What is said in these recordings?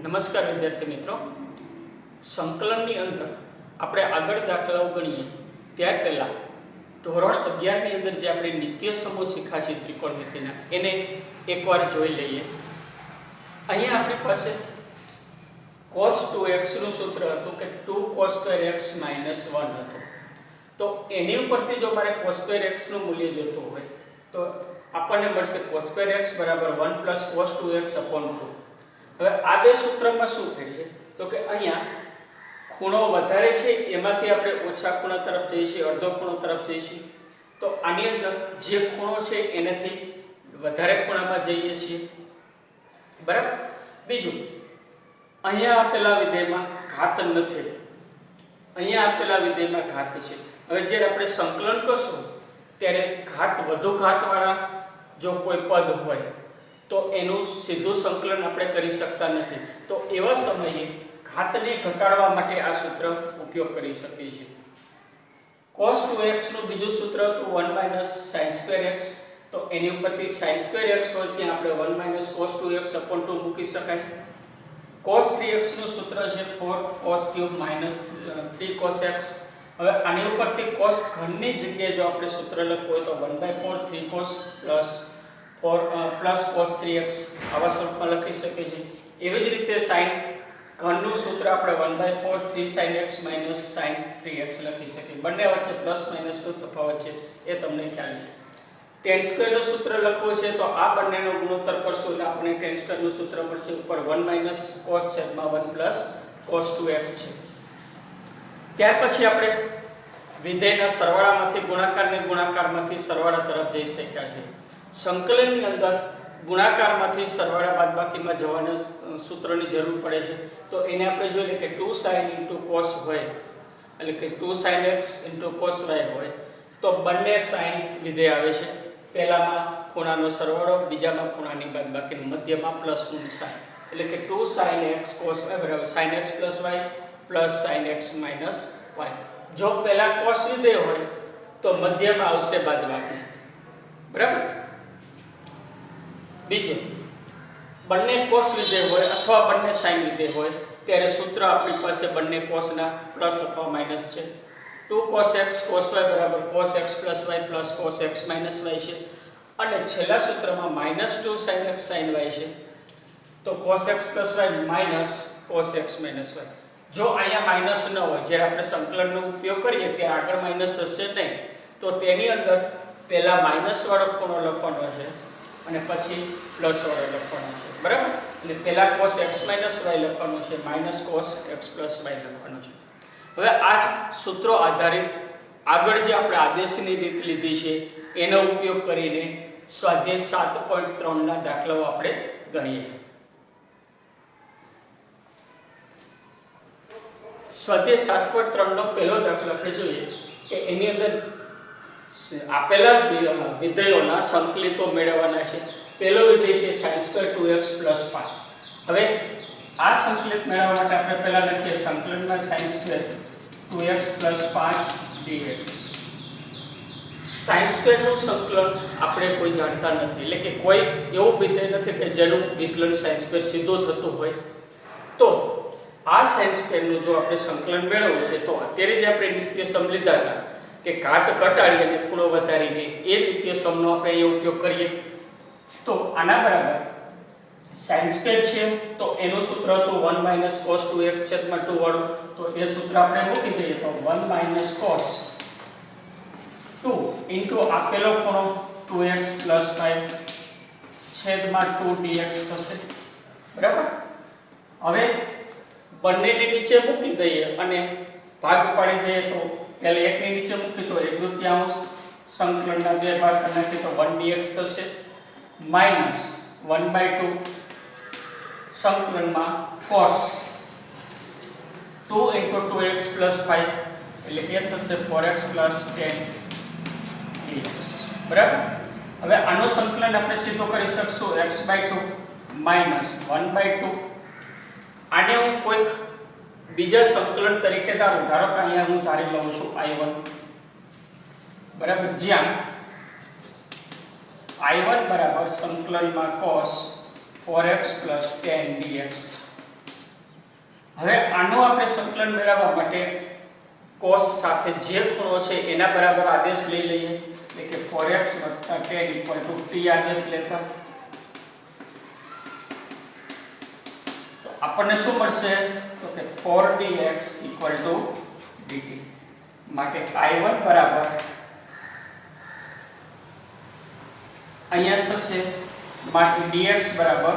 નમસ્કાર વિદ્યાર્થી મિત્રો, સંકલનની અંદર આપણે આગળ દાખલાઓ ગણીએ ત્યાર પહેલાં ધોરણ 11ની અંદર જે આપણે નિત્ય સમૂહ શીખ્યા છે ત્રિકોણમિતિના એને એકવાર જોઈ લઈએ. અહીંયા આપણી પાસે cos 2x નું સૂત્ર હતું કે 2cos2x - 1 હતું. તો એની ઉપરથી જો મારે cos2x નું મૂલ્ય જોતું હોય તો આપણને મળશે cos2x = 1 + cos2x/2. હવે આ બે સૂત્રમાં શું કરીએ તો કે અહીંયા ખૂણો વધારે છે એમાંથી આપણે ઓછા ખૂણા તરફ જઈએ છીએ, અડધો ખૂણો તરફ જઈએ છીએ. તો આની અંદર જે ખૂણો છે એનાથી વધારે ખૂણામાં જઈએ છીએ, બરાબર. બીજું, અહીંયા આપેલા વિધેયમાં ઘાત નથી, અહીંયા આપેલા વિધેયમાં ઘાત છે. હવે જ્યારે આપણે સંકલન કરશું ત્યારે વધુ ઘાતવાળા જો કોઈ પદ હોય તો એનું સીધું સંકલન આપણે કરી શકતા નથી. તો એવા સમયે ઘાતને ઘટાડવા માટે આ સૂત્ર ઉપયોગ કરી શકીએ છીએ. cos 2x નું બીજું સૂત્ર હતું 1 - sin2x. તો એની ઉપરથી sin2x હોય ત્યાં આપણે 1 - cos 2x/2 મૂકી શકાય. cos 3x નું સૂત્ર છે 4cos³ - 3cosx. હવે આની ઉપરથી cos ઘનની જગ્યાએ જો આપણે સૂત્ર લખવું હોય તો 1/4 3cos + cos 3x આવા સ્વરૂપમાં લખી શકીએ છીએ. એવી જ રીતે sin ઘનનું સૂત્ર આપણે 1/4 3sin x - sin 3x લખી શકીએ. બંને વચ્ચે પ્લસ માઇનસનો તફાવત છે એ તમને ખ્યાલ છે. tan² નું સૂત્ર લખવું છે તો આ બંનેનો ગુણોત્તર કરશું એટલે આપણે tan² નું સૂત્ર મળશે ઉપર 1 - cos / 1 + cos 2x છે. ત્યાર પછી આપણે વિધેયના સરવાળામાંથી ગુણાકારને ગુણાકારમાંથી સરવાળા તરફ જઈ શક્યા છે. સંકલનની અંદર ગુણાકારમાંથી સરવાળા બાદબાકીમાં જવાના સૂત્રની જરૂર પડે છે. તો એને આપણે જોઈએ કે 2sin * cos y એટલે કે 2sin x * cos y હોય તો બંને sin વિધેય આવે છે. પહેલામાં ખૂણાનો સરવાળો, બીજામાં ખૂણાની બાદબાકી, મધ્યમાં પ્લસનું નિશાન એટલે કે 2sin x cos y = sin x + y + sin x - y. જો પહેલા cos વિધેય હોય તો મધ્યમાં આવશે બાદબાકી, બરાબર. બીજું, બંને cos વિધેય હોય અથવા બંને sin વિધેય હોય ત્યારે સૂત્ર આપણી પાસે બંને cosના પ્લસ અથવા માઈનસ છે. 2cos x cos y = cos x + y + cos x - y છે. અને છેલ્લા સૂત્રમાં -2sin x sin y છે. તો cos x + y - cos x - y. જો અહીંયા માઈનસ ન હોય, જ્યારે આપણે સંકલનનો ઉપયોગ કરીએ ત્યારે આગળ માઈનસ હશે નહીં, તો તેની અંદર પહેલા માઈનસ વાળો ખૂણો લખવાનો છે અને પછી પ્લસ વાળો લખવાનો છે, બરાબર. એટલે પહેલા cos x - y લખવાનું છે, -cos x + y લખવાનું છે. હવે આ સૂત્રો આધારિત આગળ જે આપણે આદેશની રીત લીધી છે એનો ઉપયોગ કરીને સ્વાધ્યાય 7.3 ના દાખલાઓ આપણે ગણીએ. સ્વાધ્યાય 7.3 નો પહેલો દાખલો આપણે જોઈએ કે એની અંદર આપેલા વિધેયોના સંકલિતો મેળવવાના છે. પહેલો વિધેય છે sin² 2x + 5. હવે આ સંકલિત મેળવવા માટે આપણે પહેલા લખીએ સંકલનમાં sin² 2x + 5 dx. sin² નું સંકલન આપણે કોઈ જાણતા નથી, એટલે કે કોઈ એવું વિધેય નથી કે જેનું વિકલન sin² સીધું થતું હોય. તો આ sin² નું જો આપણે સંકલન મેળવવું છે તો અત્યારે જે આપણે નિત્ય સમ લીધા હતા કે ઘાત ઘટાડી અને ખૂણો વધારીને એ નિત્ય સમનો આપણે અહીં ઉપયોગ કરીએ તો આના બરાબર sin² છે તો એનું સૂત્ર હતું 1 - cos 2x/2 વાળું. તો એ સૂત્ર આપણે મૂકી દઈએ તો 1 - cos 2 * આપેલો ખૂણો 2x + 5/2 dx થશે, બરાબર. હવે બંનેની નીચે મૂકી દઈએ અને ભાગ પાડી દઈએ તો પહેલા એકની નીચે મૂકી તો 1/2 સંકલનના બે ભાગ કરી નાખીએ તો 1 dx થશે -1/2 સંકલનમાં cos 2 * 2x + 5 એટલે કે થશે 4x + 10 dx, બરાબર. હવે આનો સંકલન આપણે સીધો કરી શકશું x/2 - 1/2. આને હું કોઈક બીજા સંકલન તરીકે ધારો કે અહીંયા હું ધારી લઉં છું I1, બરાબર, જ્યાં I1 બરાબર સંકલનમાં cos 4x + 10 dx હવે આનો આપણે સંકલન મેળવવા માટે cos સાથે જે ખૂણો છે એના બરાબર આદેશ લઈ લઈએ, એટલે કે 4x + tan = t આદેશ લેતા તો આપણને શું મળશે તો કે 4dx = dt માટે I1 બરાબર અહીંયા થશે માટે dx બરાબર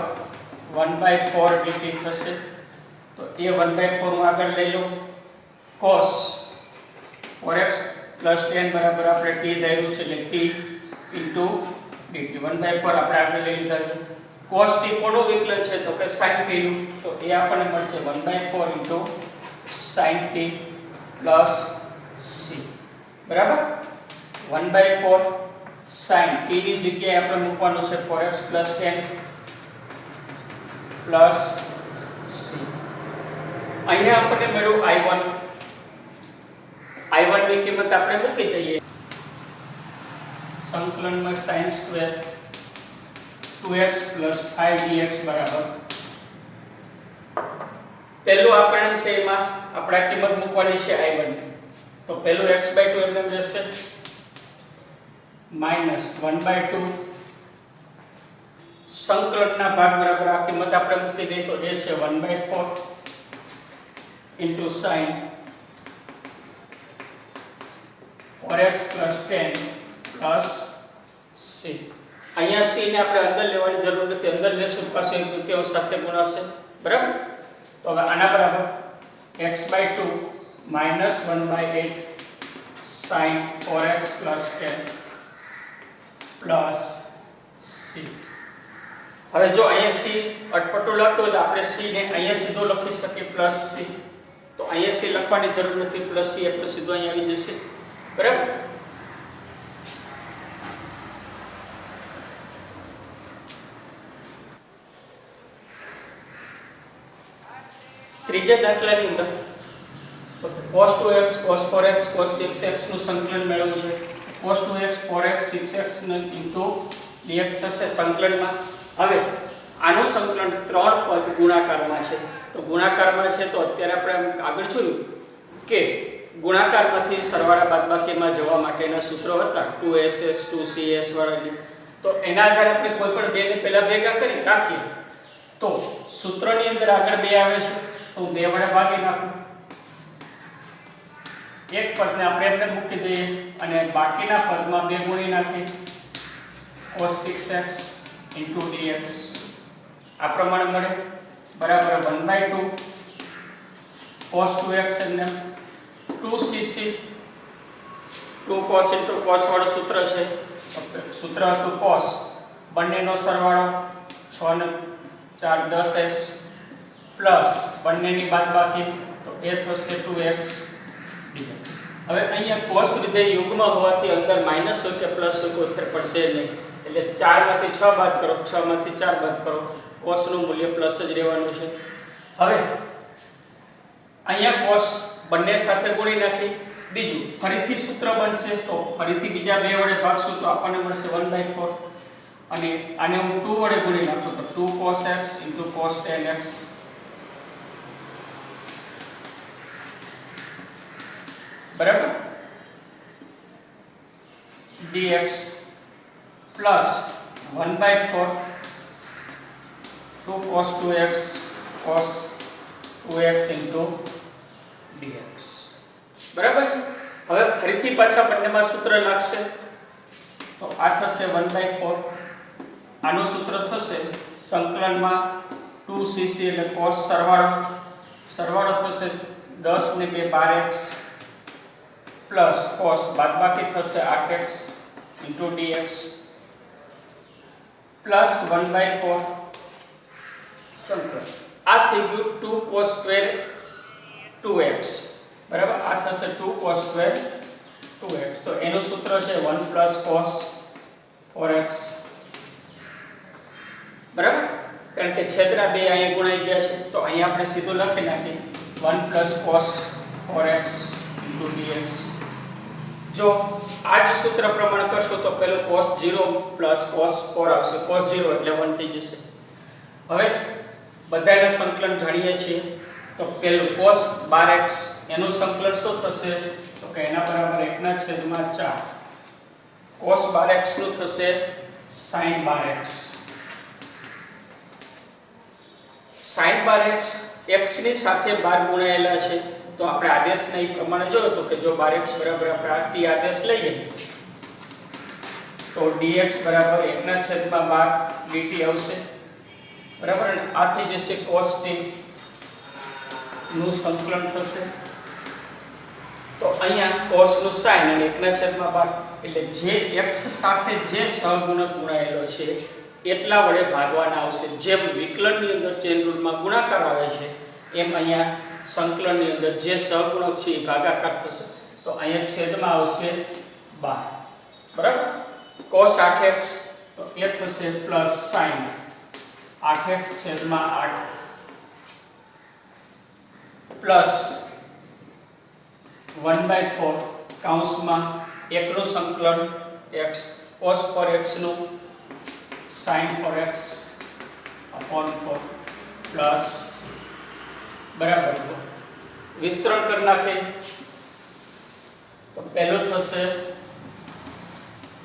1/4 dt થશે તો એ 1/4 હું આગળ લઈ લઉં cos 4x + tan બરાબર આપણે t ધાર્યું છે એટલે t * dt 1/4 આપણે આગળ લઈ લીધા છે cos t કોનું વિકલન છે તો કે sin t નું તો એ આપણને મળશે 1/4 sin t + c બરાબર 1/4 sin t ની જગ્યાએ આપણે મૂકવાનું છે 4x + tan + c અહીંયા આપણે મેળવ્યું I1 ની કિંમત આપણે મૂકી દઈએ સંકલનમાં sin² 2x + 5dx બરાબર પહેલું આપણને છે એમાં આપણે કિંમત મૂકવાની છે I1 ની તો પહેલું x/2 એમને રહેશે -1/2 સંકલનના ભાગ બરાબર આ કિંમત આપણે મૂકી દઈએ તો એ છે 1/4 sin 4x + tan + c અહીંયા c ને આપણે અંદર લેવાની જરૂર નથી અંદર લેશું પાછું 1/2 સાથે ગુણાશે બરાબર તો હવે આના બરાબર x/2 -1/8 sin 4x + tan + c હવે જો અહીંયા c અટપટો લાગતો હોય તો આપણે c ને અહીંયા સીધો લખી શકીએ +c તો અહીંયા c લખવાની જરૂર નથી +c એટલે સીધો અહીંયા આવી જશે બરાબર ત્રીજા દાખલાની અંદર cos 2x cos 4x cos 6x નું સંકલન મેળવવું છે cos 2x 4x 6x dx થશે સંકલનમાં હવે આનું સંકલન ત્રણ પદ ગુણાકારમાં છે તો ગુણાકારમાં છે તો અત્યારે આપણે આગળ જોયું કે ગુણાકારમાંથી સરવાળા બાદબાકીમાં જવા માટેના સૂત્રો હતા 2ss 2cs વાળા તો એના આધારે આપણે કોઈ પણ બે ને પહેલા ભેગા કરી રાખીએ તો સૂત્રની અંદર આગળ બે આવે છે તો 2 વડે ભાગી નાખો એક પદને આપણે એમને મૂકી દઈએ અને બાકીના પદમાં 2 ગુણી નાખીએ cos 6x dx આ પ્રમાણે મળે બરાબર 1/2 cos 2x અને 2cc 2 cos * cos વાળું સૂત્ર છે સૂત્ર હતું cos બંનેનો સરવાળો 6 ને 4 10x પ્લસ બંનેની બાદબાકી તો એ થશે 2x dx હવે અહીંયા cos વિધેય યુગ્મ હોવાથી અંદર માઈનસ હોય કે પ્લસ હોય કોઈ ફરક પડશે નહીં એટલે 4 માંથી 6 બાદ કરો 6 માંથી 4 બાદ કરો cos નું મૂલ્ય પ્લસ જ રહેવાનું છે હવે અહીંયા cos બંને સાથે ગુણી નાખી બીજું ફરીથી સૂત્ર બનશે તો ફરીથી બીજા 2 વડે ભાગશું તો આપણને મળશે 1/4 અને આને હું 2 વડે ગુણી નાખું તો 2 cos x cos 10x બરાબર dx plus 1/4 2 cos 2x cos 2x dx બરાબર હવે ફરીથી પાછા બંનેમાં સૂત્ર લાગશે તો આ થશે 1/4 આનું સૂત્ર થશે સંકલનમાં 2cc એટલે cos સરવાળો થશે 10 ને 2 12x પ્લસ cos બાદબાકી થશે 8x dx પ્લસ 1/4 સંકલન આ થઈ ગયું 2 cos સ્ક્વેર 2x બરાબર આ થશે 2 cos સ્ક્વેર 2x તો એનું સૂત્ર છે 1 plus cos 4x બરાબર કારણ કે છેદના બે અહીંયા ગુણાઈ ગયા છે તો અહીંયા આપણે સીધું લખી નાખીએ 1 plus cos 4x dx જો આ જ સૂત્ર પ્રમાણે કરશો તો પહેલો cos 0 plus cos 4 આવશે cos 0 એટલે 1 થઈ જશે હવે બધાના સંકલન જાણીએ છીએ તો પેલું cos 12x એનું સંકલન શું થશે તો કે એના બરાબર 1/4 cos 12x નું થશે sin 12x sin 12x x ની સાથે 12 ગુણાયેલા છે તો આપણે આદેશના એ પ્રમાણે જોયું તો કે જો 12x બરાબર આપણે આ t આદેશ લઈએ તો dx બરાબર 1/12 dt આવશે બરાબર અને આ થઈ જશે cos t નું સંકલન થશે તો અહીંયા cos નું sin અને 1/12 એટલે જે x સાથે જે સહગુણક ગુણાયેલો છે એટલા વડે ભાગવાના આવશે જેમ વિકલનની અંદર ચેન રૂલમાં ગુણાકાર આવે છે એમ અહીંયા સંકલનની અંદર જે સહગુણક છે એ ભાગાકાર થશે તો અહીંયા છેદમાં આવશે 12 બરાબર cos 8x તો એ થશે પ્લસ sin 8x છેદમાં 8 પ્લસ 1/4 કૌંસમાં 1 નું સંકલન x cos 4x નું sin 4x upon 4 પ્લસ બરાબર વિસ્તરણ કરી નાખે તો પહેલું થશે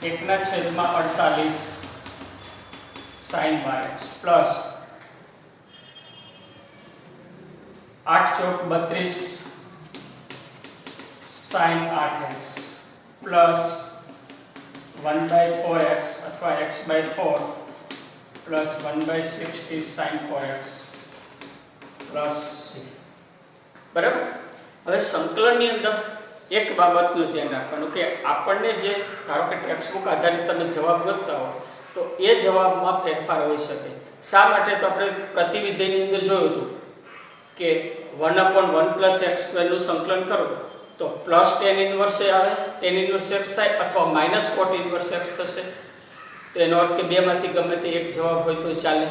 1/48 sin 12x પ્લસ 8 ચોક 32 sin 8x પ્લસ 1/4x અથવા x/4 plus 1/60 sin 4x plus બરાબર હવે સંકલનની અંદર એક બાબતનું ધ્યાન રાખવાનું કે આપણને જે ધારો કે ટેક્સ્ટબુક આધારિત તમે જવાબ ગોતતા હો તો એ જવાબમાં ફેરફાર હોઈ શકે શા માટે તો આપણે પ્રતિવિધેયની અંદર જોયું હતું કે 1/1 + x² નું સંકલન કરો તો પ્લસ tan ઇન્વર્સ આવે tan ઇન્વર્સ x થાય અથવા -cot ઇન્વર્સ x થશે તો એનો અર્થ કે બેમાંથી ગમે તે એક જવાબ હોય તો ચાલે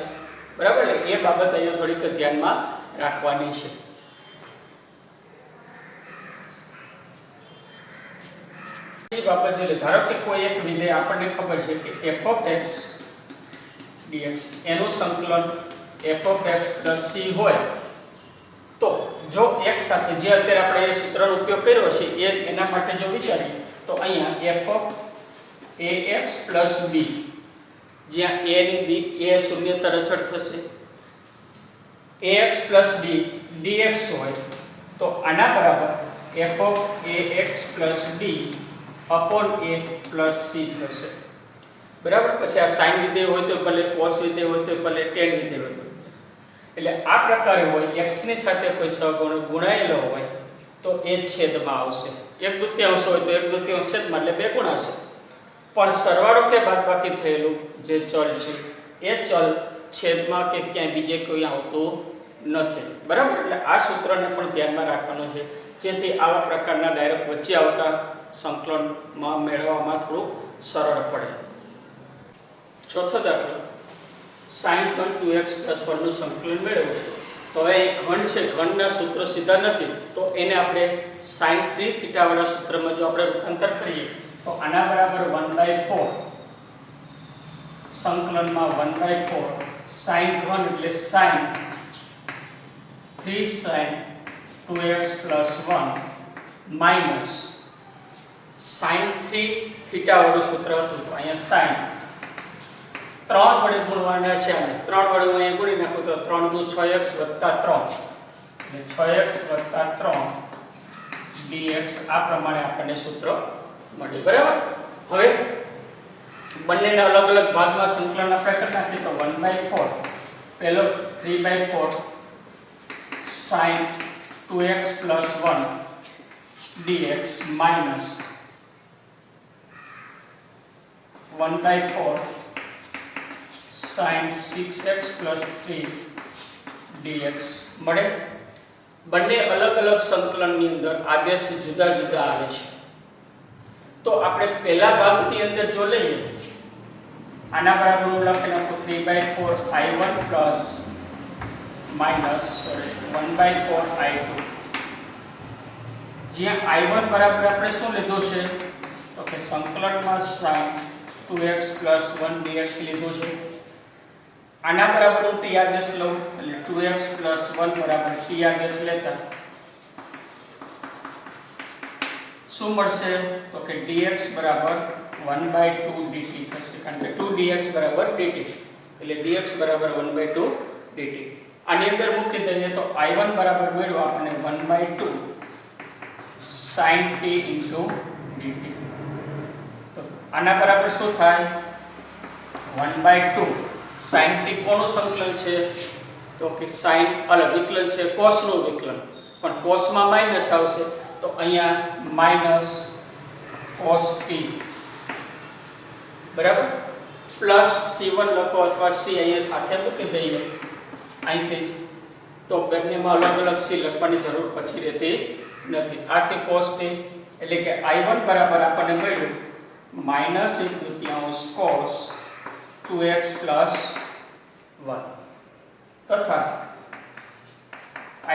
બરાબર એ બાબત અહીંયા થોડીક ધ્યાનમાં રાખવાની છે એ બાબત એટલે ધારો કે કોઈ એક વિધેય આપણને ખબર છે કે f(x) dx એનું સંકલન f(x + c) હોય તો જો x સાથે જે અત્યારે આપણે એ સૂત્રનો ઉપયોગ કર્યો છે એના માટે જો વિચારીએ તો અહીંયા f(ax + b) જ્યાં a ની b એ શૂન્યતર અચળ થશે ax + b dx હોય તો આના બરાબર f(ax + b) upon a plus c થશે બરાબર પછી આ sin વિધેય હોય તો ભલે cos વિધેય હોય તો ભલે tan વિધેય હોય એટલે આ પ્રકારે હોય x ની સાથે કોઈ સહગુણક ગુણાયેલો હોય તો એ છેદમાં આવશે 1/2 હોય તો 1/2 છેદમાં એટલે 2 ગુણ આવશે પણ સરવાળો કે બાદબાકી થયેલું જે ચલ છે એ ચલ છેદમાં કે ક્યાંય બીજે કોઈ આવતું નથી બરાબર એટલે આ સૂત્રને પણ ધ્યાનમાં રાખવાનું છે જેથી આવા પ્રકારના ડાયરેક્ટ વચ્ચે આવતા સંકલનમાં મેળવવામાં થોડું સરળ પડે ચોથો દાખલો sin 2x + 1 નું સંકલન મેળવવું છે તો હવે ઘન છે ઘનના સૂત્ર સીધા નથી તો એને આપણે sin 3θ વાળા સૂત્રમાં જો આપણે રૂપાંતર કરીએ તો આના બરાબર 1/4 સંકલનમાં 1/4 sin ઘન એટલે sin 3 sin 2x + 1 minus sin 3θ વાળું સૂત્ર હતું તો અહીંયા sin 3 વડે ગુણવાના છે અને 3 વડે હું અહીંયા ગુણી નાખું તો 3 × 6x + 3 એટલે 6x + 3 dx આ પ્રમાણે આપણને સૂત્ર મળ્યું બરાબર હવે બંનેના અલગ અલગ ભાગમાં સંકલન આપણે કરી નાખીએ તો 1/4 પહેલો 3/4 sin 2x + 1 dx minus 1/4 sin 6x + 3 dx મળે બંને અલગ અલગ સંકલનની અંદર આદેશ જુદા જુદા આવે છે તો આપણે પહેલા ભાગની અંદર જો લઈએ આના બરાબર હું લખી નાખું 3/4 I1 plus minus 1/4 I2 જ્યાં I1 બરાબર આપણે શું લીધું છે તો કે સંકલનમાં sin 2x + 1 dx લીધું છે આના બરાબર હું t આદેશ લઉં એટલે 2x + 1 બરાબર t આદેશ લેતા શું મળશે તો કે dx બરાબર 1/2 dt થશે કારણ કે 2 dx બરાબર dt એટલે dx બરાબર 1/2 dt આની અંદર મૂકી દઈએ તો I1 બરાબર મેળવો આપણને 1/2 sin t dt તો આના બરાબર શું થાય 1/2 sin t કોનું સંકલન છે તો કે sin વિકલન છે cos નું વિકલન પણ cos માં માઈનસ આવશે તો અહીંયા માઈનસ cos t બરાબર પ્લસ c1 લખો અથવા c અહીંયા સાથે મૂકી દઈએ અહીંથી તો બંનેમાં અલગ અલગ c લખવાની જરૂર પછી રહેતી નથી આથી cos t એટલે કે I1 બરાબર આપણને મળ્યું -1/2 cos 2x + 1 તથા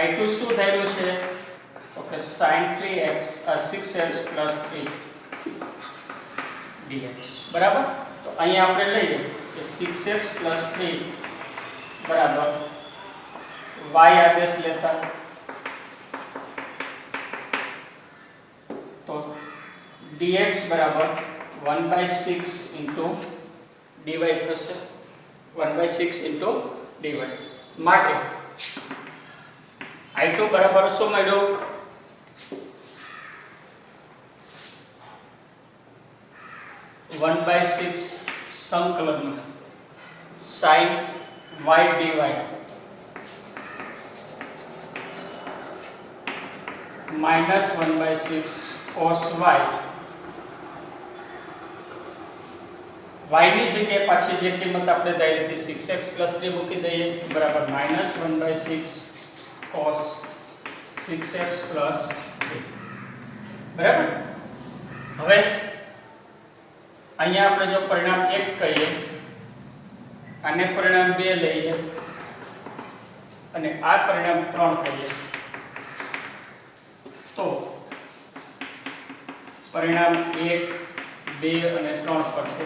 I2 શું થયેલું છે તો કે sin 6x + 3 dx બરાબર તો અહીંયા આપણે લઈએ કે 6x + 3 બરાબર y આદેશ લેતા તો dx બરાબર 1/6 dy થશે 1/6 dy માટે I2 બરાબર શું મળ્યું 1/6 સંકલનમાં sin y dy -1/6 cos y y ની જગ્યાએ પાછી જે કિંમત આપણે ધારી હતી 6x + 3 મૂકી દઈએ બરાબર -1/6 cos 6x + 3 બરાબર હવે અહીંયા આપણે જો પરિણામ 1 કહીએ આને પરિણામ 2 લઈએ અને આ પરિણામ 3 કહીએ તો પરિણામ 1 2 અને 3 પડશે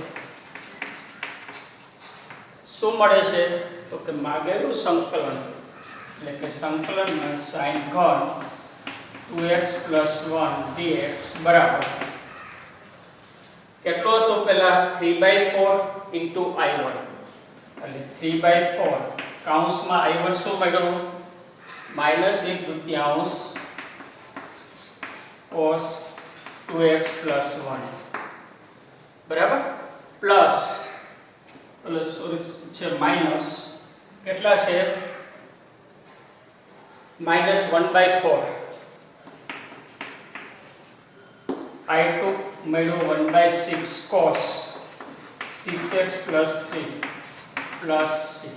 શું મળે છે તો કે માગેલું સંકલન એટલે કે સંકલનમાં sin ઘન 2x + 1 dx બરાબર કેટલો હતો પહેલા 3/4 * I1 એટલે 3/4 કૌંસમાં I1 શું મળ્યો -1/2 cos 2x + 1 બરાબર પ્લસ છે માઈનસ કેટલા છે -1/4 I2 મળ્યું 1/6 cos 6x + 3 પ્લસ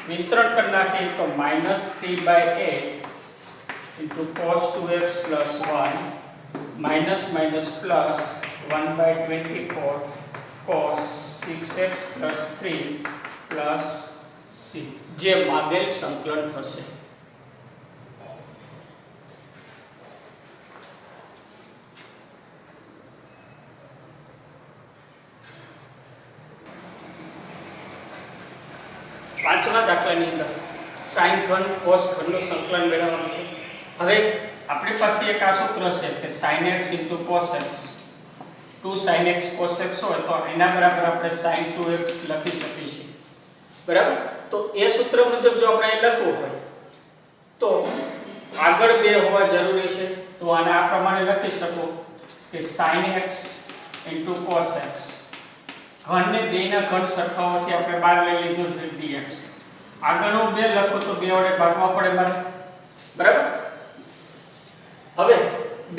વિસ્તરણ કરી નાખીએ તો -3/8 cos 2x + 1 minus plus 1/24 cos 6x + 3 plus c જે માગેલ સંકલન થશે પાંચમા દાખલાની અંદર sin ઘન cos ઘનનું સંકલન મેળવવાનું છે હવે આપણી પાસે એક આ સૂત્ર છે કે sin x * cos x 2 sin x cos x હોય તો એના બરાબર આપણે sin 2x લખી શકીએ છીએ બરાબર તો એ સૂત્ર મુજબ જો આપણે લખવું હોય તો આગળ બે હોવા જરૂરી છે તો આને આ પ્રમાણે લખી શકો કે sin x * cos x ઘનને બેના ઘન સરખાવવાથી આપણે બહાર લઈ લીધું છે dx આગળનો બે લખો તો બે વડે ભાગવા પડે મારે બરાબર હવે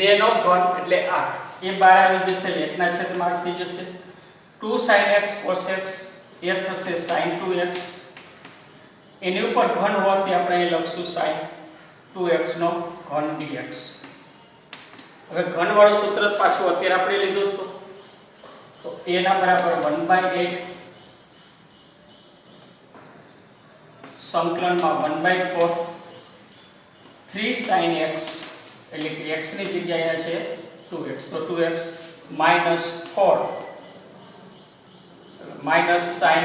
2 નો ઘન એટલે 8 એ બહાર આવી જશે 1 ના છેદમાં 8 થઈ જશે 2 sin x cos x એ થશે sin 2x એની ઉપર ઘન હોવાથી આપણે અહીં લખશું sin 2x નો ઘન dx હવે ઘન વાળું સૂત્ર પાછું અત્યારે આપણે લીધું તો a ના બરાબર 1/8 સંકલનમાં 1/4 3 sin x એટલે કે x ની જગ્યાએ છે 2x તો 2x -4 sin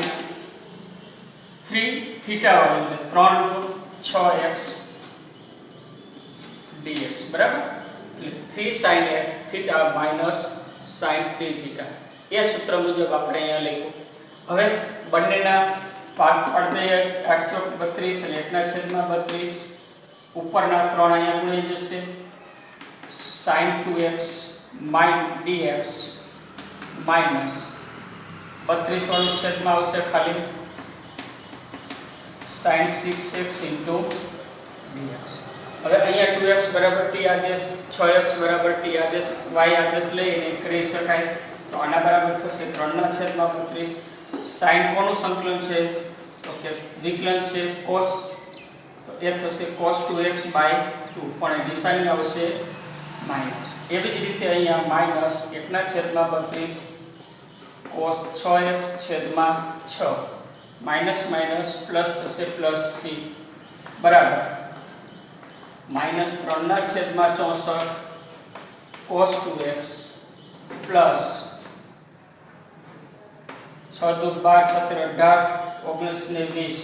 3 થીટા વાળું એટલે 3 દુ 6x dx બરાબર, એટલે 3 sin theta minus sin 3 theta એ સૂત્ર મુજબ આપણે અહીંયા લખ્યું. હવે બંનેના ભાગ પાડી દઈએ. 8 ચોક 32 એટલે 1/32 ઉપરના 3 અહીંયા ગુણી જશે. sin 2x dx માઈનસ 32 વાળું છેદમાં આવશે ખાલી sin 6x dx. હવે અહીંયા 2x બરાબર t આદેશ, 6x બરાબર t આદેશ, y આદેશ લઈને કરી શકાય. તો આના બરાબર થશે 3/32. sin કોનું સંકલન છે? તો કે વિકલન છે cos, તો એ થશે cos 2x / 2 પણ નિશાની આવશે માઈનસ. એવી જ રીતે અહીંયા minus 1/32 cos 6x / 6 minus minus plus થશે પ્લસ c બરાબર માઈનસ 3/64 cos 2x પ્લસ 6 દુ 12 17 18 ને 20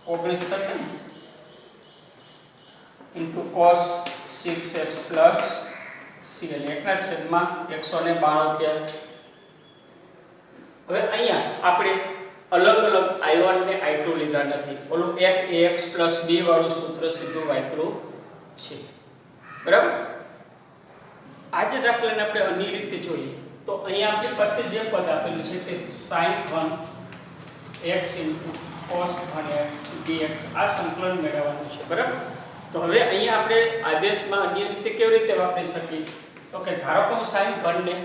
19 થશે ને into cos 6x plus c એટલે 1/192 થયા. હવે અહીંયા આપણે અલગ અલગ I1 ને I2 લીધા નથી. ઓલું એક ax + b વાળું સૂત્ર સીધું વાપર્યું છે બરાબર. આ જે દાખલાને આપણે અન્ય રીતે જોઈએ તો અહીંયા આપણી પાસે જે પદ આપેલું છે તે sin ઘન x * cos ઘન x dx આ સંકલન મેળવવાનું છે બરાબર. તો હવે અહીંયા આપણે આદેશમાં અન્ય રીતે કેવી રીતે વાપરી શકીએ? તો કે ધારો કે હું sin ઘનને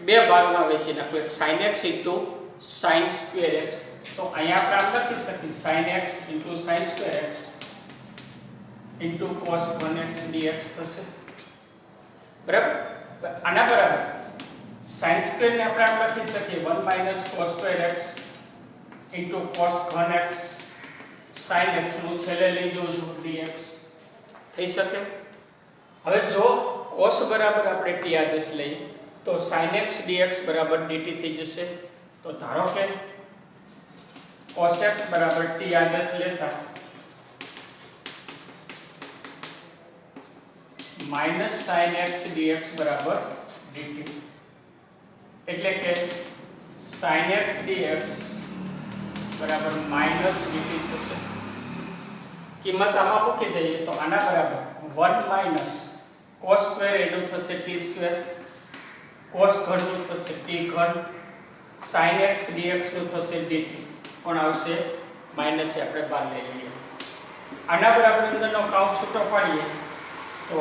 બે ભાગમાં વહેંચી નાખું. એક sin x * sin square x. તો અહીંયા આપણે આમ લખી શકીએ sin x * sin square x * cos ઘન x dx થશે બરાબર. આના બરાબર sin square ને આપણે આમ લખી શકીએ 1 - cos square x * cos ઘન x sin x નું છેલ્લે લઈ જવું છું dx થઈ શકે. હવે જો cos બરાબર આપણે t આદેશ લઈએ તો sin x dx બરાબર dt થઈ જશે. તો ધારો કે cos x બરાબર t આદેશ લેતા માઈનસ sin x dx બરાબર dt એટલે કે sin x dx બરાબર માઈનસ dt થશે. કિંમત આમાં મૂકી દઈએ તો આના બરાબર 1 - cos સ્ક્વેર એનું થશે t સ્ક્વેર, cos ઘન નું થશે t ઘન, sin x dx નું થશે dt પણ આવશે માઈનસ એ આપણે બહાર લઈ લઈએ. આના બરાબર અંદરનો કાઉન્ટ છૂટો પાડીએ તો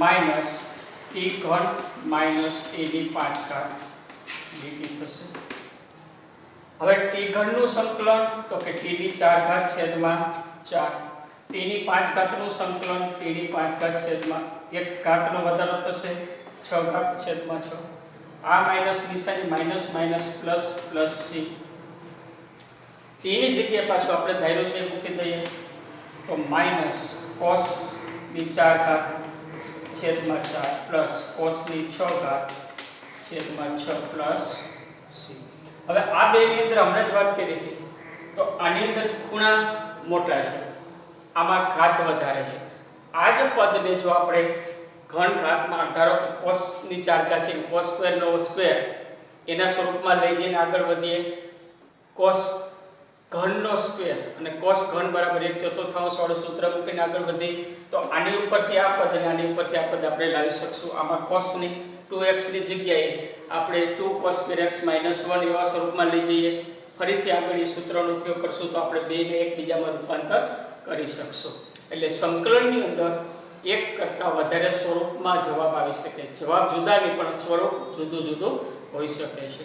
માઈનસ t ઘન માઈનસ t ની 5 ઘાત dt થશે. હવે t ઘન નું સંકલન તો કે t ની 4 ઘાત છેદમાં 4, t ની 5 ઘાત નું સંકલન t ની 5 ઘાત છેદમાં 1 ઘાત નો વધારો થશે 6 ઘાત છેદમાં 6. આ માઈનસ નિશાની minus minus plus plus c. t ની જગ્યાએ પાછું આપણે ધાર્યું છે મૂકી દઈએ તો માઈનસ cos ની 4 ઘાત છેદમાં 4 પ્લસ cos ની 6 ઘાત છેદમાં 6 પ્લસ c. હવે આ બે ની અંદર હમણાં જ વાત કરી હતી તો આની અંદર ખૂણા મોટા છે, આમાં ઘાત વધારે છે. આ જ પદને જો આપણે ઘન ઘાતમાં ધારો કે cos ની 4 ઘાત છે cos સ્ક્વેર નો સ્ક્વેર એના સ્વરૂપમાં લઈ જઈને આગળ વધીએ cos ઘન નો સ્ક્વેર અને cos ઘન બરાબર 1/4 વાળું સૂત્ર મૂકીને આગળ વધી તો આની ઉપરથી આ પદ અને આની ઉપરથી આ પદ આપણે લાવી શકશું. આમાં cos ની 2x ની જગ્યાએ આપણે 2 cos square x - 1 એવા સ્વરૂપમાં લઈ જઈએ. ફરીથી આગળ એ સૂત્રનો ઉપયોગ કરશું તો આપણે બેને એકબીજામાં રૂપાંતર કરી શકશું. એટલે સંકલનની અંદર એક કરતાં વધારે સ્વરૂપમાં જવાબ આવી શકે. જવાબ જુદા નહીં પણ સ્વરૂપ જુદું જુદું હોઈ શકે છે.